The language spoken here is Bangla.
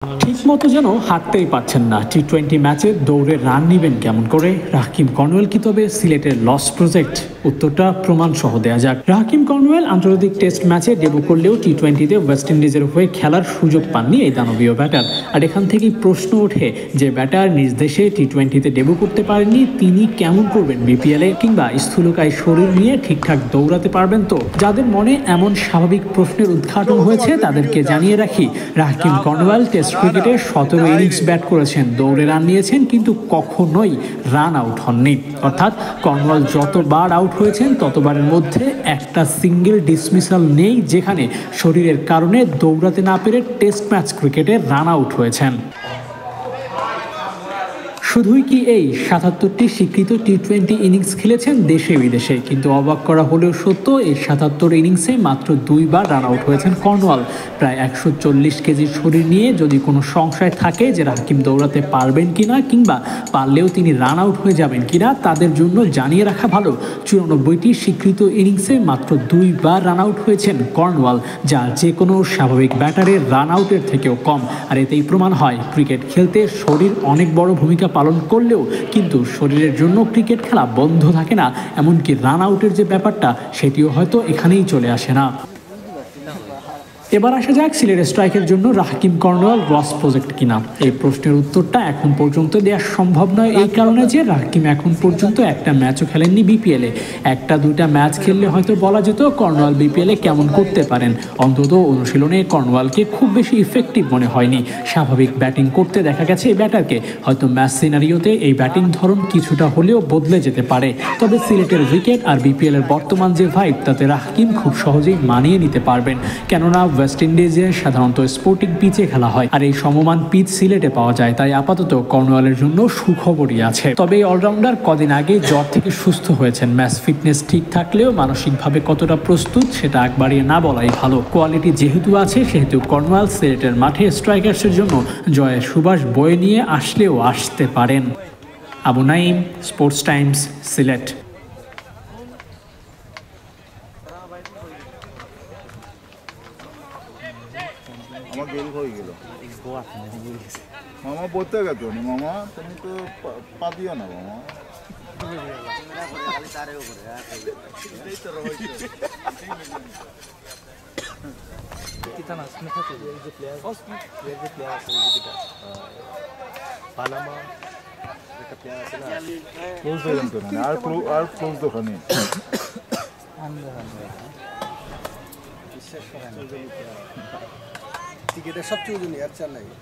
ঠিকমতো যেন হাঁটতেই পারছেন না। টি-20 ম্যাচে দৌড়ে রান নেবেন কেমন করে? রাকিব কর্নওয়াল কি তবে সিলেটের লস প্রজেক্ট? উত্তরটা প্রমাণ সহ দেয়া যাক। রাকিব কর্নওয়াল আন্তর্জাতিক টেস্ট ম্যাচে ডেবু করলেও টি-20তে ওয়েস্ট ইন্ডিজের হয়ে খেলার সুযোগ পাননি এই দানবীয় ব্যাটার। আর এখান থেকেই প্রশ্ন ওঠে, যে ব্যাটার নিজ দেশে টি-20তে ডেবু করতে পারেননি, তিনি কেমন করবেন বিপিএলে? কিংবা স্থূলকায় শরীর নিয়ে ঠিকঠাক দৌড়াতে পারবেন তো? যাদের মনে এমন স্বাভাবিক প্রশ্নের উদ্ঘাটন হয়েছে তাদেরকে জানিয়ে রাখি, রাকিব কর্নওয়াল টেস্ট ক্রিকেটে 17 ইনিংস ব্যাট করেছেন, দৌড়ে রান নিয়েছেন, কিন্তু কখনোই রান আউট হননি। অর্থাৎ কর্নওয়াল যতবার আউট হয়েছেন ততবারের মধ্যে একটা সিঙ্গেল ডিসমিসাল নেই যেখানে শরীরের কারণে দৌড়াতে না পেরে টেস্ট ম্যাচ ক্রিকেটে রান আউট হয়েছেন। শুধুই কি এই 77টি স্বীকৃত টি-20 ইনিংস খেলেছেন দেশে বিদেশে, কিন্তু অবাক করা হলেও সত্য, এই 77 ইনিংসে মাত্র 2বার রান আউট হয়েছেন কর্নওয়াল। প্রায় 140 কেজির শরীর নিয়ে যদি কোনো সংশয় থাকে যে রাকিব দৌড়াতে পারবেন কিনা, কিংবা পারলেও তিনি রান আউট হয়ে যাবেন কিনা, তাদের জন্য জানিয়ে রাখা ভালো, 94টি স্বীকৃত ইনিংসে মাত্র 2বার রান আউট হয়েছেন কর্নওয়াল, যা যে কোনো স্বাভাবিক ব্যাটারের রান আউটের থেকেও কম। আর এতেই প্রমাণ হয়, ক্রিকেট খেলতে শরীর অনেক বড় ভূমিকা পালন করলেও কিন্তু শরীরের জন্য ক্রিকেট খেলা বন্ধ থাকে না। এমনকি রান আউটের যে ব্যাপারটা, সেটিও হয়তো এখানেই চলে আসে না। এবার আসা যাক সিলেট স্ট্রাইকের জন্য রাকিব কর্নওয়াল লস প্রজেক্ট কিনা। এই প্রশ্নের উত্তরটা এখন পর্যন্ত দেওয়া সম্ভব নয়, এই কারণে যে রাকিব এখন পর্যন্ত একটা ম্যাচও খেলেননি বিপিএলে। একটা দুইটা ম্যাচ খেললে হয়তো বলা যেত কর্নওয়াল বিপিএলে কেমন করতে পারেন। অন্তত অনুশীলনে কর্নওয়ালকে খুব বেশি ইফেক্টিভ মনে হয়নি। স্বাভাবিক ব্যাটিং করতে দেখা গেছে এই ব্যাটারকে। হয়তো ম্যাচ সিনারিওতে এই ব্যাটিং ধরন কিছুটা হলেও বদলে যেতে পারে। তবে সিলেটের উইকেট আর বিপিএলের বর্তমান যে ভাইব, তাতে রাকিব খুব সহজেই মানিয়ে নিতে পারবেন। কেননা ওয়েস্ট ইন্ডিজে সাধারণত স্পোর্টিং পিচে খেলা হয়, আর এই সমমান পিচ সিলেটে পাওয়া যায়। তাই আপাতত কর্নওয়ালের জন্য সুখবরই আছে। তবে এই অলরাউন্ডার কদিন আগে জ্বর থেকে সুস্থ হয়েছেন। ম্যাচ ফিটনেস ঠিক থাকলেও মানসিকভাবে কতটা প্রস্তুত সেটা একবারই না বলাই ভালো। কোয়ালিটি যেহেতু আছে, সেহেতু কর্নওয়াল সিলেটের মাঠে স্ট্রাইকার্সের জন্য জয়ের সুবাস বয়ে নিয়ে আসলেও আসতে পারেন। Abu Naim, sports Times, Sylhet. আমার গেল হয়ে গেল মামা বলতে গেছো নি মামা, তুমি তো পা দিও না মামা। আর ক্লোজ দোকানে টিকিটের সবচেয়ে ওজন আর চাল লাগে।